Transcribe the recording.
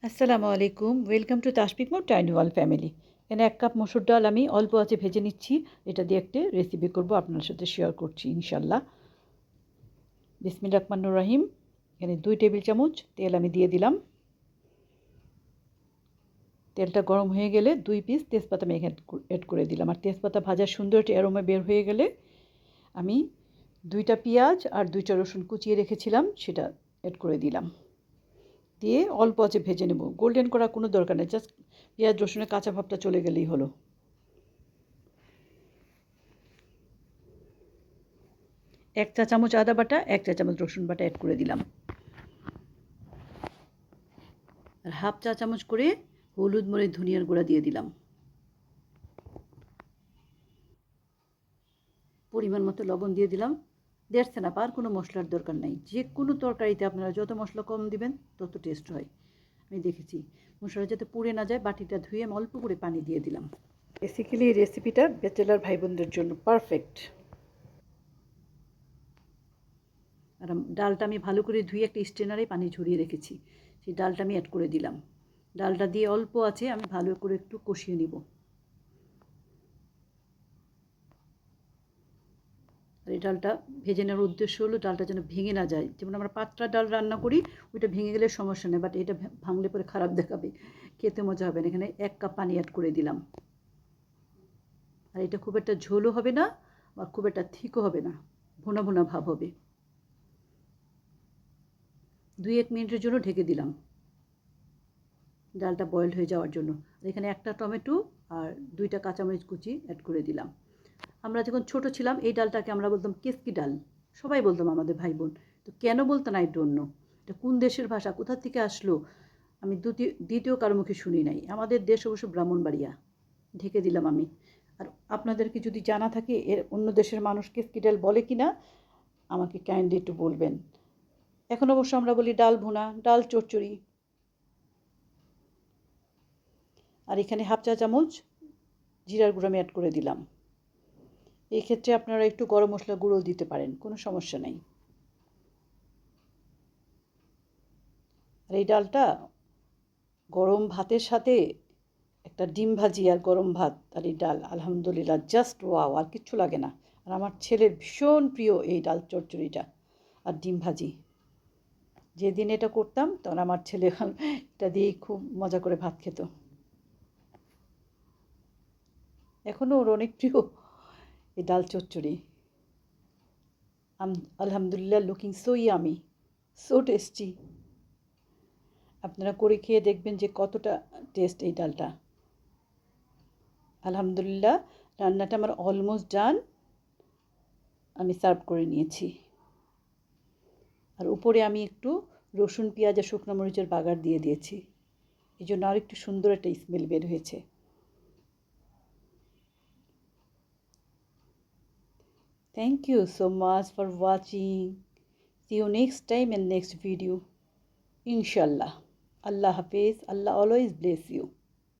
আসসালামু আলাইকুম, welcome to তাসপিক মোর টাইনি ওয়াল ফ্যামিলি। এখানে 1 কাপ মসুর ডাল আমি অল্প আঁচে ভেজে নিচ্ছি। এটা দিয়ে একটা রেসিপি করব, আপনার সাথে শেয়ার করছি ইনশাল্লাহ। বিসমিল্লাহির রহমানির রহিম। এখানে 2 টেবিল চামচ তেল আমি দিয়ে দিলাম। তেলটা গরম হয়ে গেলে 2 পিস তেজপাতা আমি এখানে অ্যাড করে দিলাম। আর তেজপাতা ভাজার সুন্দর একটা অ্যারোমা বের হয়ে গেলে আমি 2টা পেঁয়াজ আর 2টা রসুন কুচিয়ে রেখেছিলাম, সেটা অ্যাড করে দিলাম। দিয়ে অল্প আঁচে ভেজে নেব, গোল্ডেন করার কোনো দরকার নেই, জাস্ট পেঁয়াজ রসুনের কাঁচা ভাবটা চলে গেলেই হলো। 1 চা চামচ আদা বাটা, 1 চা চামচ রসুন বাটা অ্যাড করে দিলাম। আর হাফ চা চামচ করে হলুদ মরিচ ধনিয়ার গুঁড়া দিয়ে দিলাম। পরিমাণ মতো লবণ দিয়ে দিলাম। দেখছেন না, আর কোনো মশলার দরকার নাই। যে কোনো তরকারিতে আপনারা যত মশলা কম দিবেন তত টেস্ট হয়। আমি দেখেছি মশলা যাতে পুড়ে না যায়, বাটিটা ধুয়ে আমি অল্প করে পানি দিয়ে দিলাম। বেসিক্যালি এই রেসিপিটা ব্যাচেলার ভাই বোনদের জন্য পারফেক্ট। আর ডালটা আমি ভালো করে ধুয়ে একটা স্ট্রেনারে পানি ঝরিয়ে রেখেছি, সেই ডালটা আমি অ্যাড করে দিলাম। ডালটা দিয়ে অল্প আছে আমি ভালো করে একটু কষিয়ে নিব। আর এই ডালটা ভেজে নেওয়ার উদ্দেশ্য হলো ডালটা যেন ভেঙে না যায়। যেমন আমরা পাতলা ডাল রান্না করি, ওইটা ভেঙে গেলে সমস্যা নেই, বাট এটা ভাঙলে পরে খারাপ দেখাবে, খেতে মজা হবে না। এখানে 1 কাপ পানি অ্যাড করে দিলাম। আর এটা খুব একটা ঝোলও হবে না বা খুব একটা থিকও হবে না, ভুনা ভুনা ভাব হবে। 2-1 মিনিটের জন্য ঢেকে দিলাম ডালটা বয়েলড হয়ে যাওয়ার জন্য। আর এখানে 1টা টমেটো আর 2টা কাঁচামরিচ কুচি অ্যাড করে দিলাম। আমরা যখন ছোট ছিলাম এই ডালটাকে আমরা বলতাম কেসকি ডাল, সবাই বলতাম আমাদের ভাই বোন। তো কেন বলতো না, আই ডোন্ট নো। এটা কোন দেশের ভাষা, কোথা থেকে আসলো আমি দ্বিতীয় কারো মুখে শুনি নাই। আমাদের দেশ অবশ্য ব্রাহ্মণবাড়িয়া। ঢেকে দিলাম আমি। আর আপনাদেরকে যদি জানা থাকে এর অন্য দেশের মানুষ কেসকি ডাল বলে কি না, আমাকে কাইন্ডলি একটু বলবেন। এখন অবশ্য আমরা বলি ডাল ভুনা, ডাল চচ্চড়ি। আর এখানে হাফ চা চামচ জিরার গুঁড়ো আমি অ্যাড করে দিলাম। এই ক্ষেত্রে আপনারা একটু গরম মশলা গুঁড়ো দিতে পারেন, কোনো সমস্যা নেই। আর এই ডালটা গরম ভাতের সাথে একটা ডিম ভাজি আর গরম ভাত আর এই ডাল, আলহামদুলিল্লাহ জাস্ট ওয়াও, আর কিচ্ছু লাগে না। আর আমার ছেলের ভীষণ প্রিয় এই ডাল চচ্চড়িটা আর ডিম ভাজি। যেদিন এটা করতাম তখন আমার ছেলে এটা দিয়েই খুব মজা করে ভাত খেত। এখনও ওর অনেক প্রিয় এই ডাল চচ্চড়ি। আলহামদুলিল্লাহ, looking so yummy, so tasty. আপনারা করে খেয়ে দেখবেন যে কতটা টেস্ট এই ডালটা। আলহামদুলিল্লাহ, রান্নাটা আমার অলমোস্ট ডান। আমি সার্ভ করে নিয়েছি। আর উপরে আমি একটু রসুন পেঁয়াজ আর শুকনো মরিচের বাগার দিয়ে দিয়েছি, এই জন্য আর একটু সুন্দর একটা স্মেল বের হয়েছে। Thank you so much for watching. See you next time in next video ইনশাল্লাহ। আল্লাহ হাফেজ। আল্লাহ অলওয়েজ ব্লেস ইউ।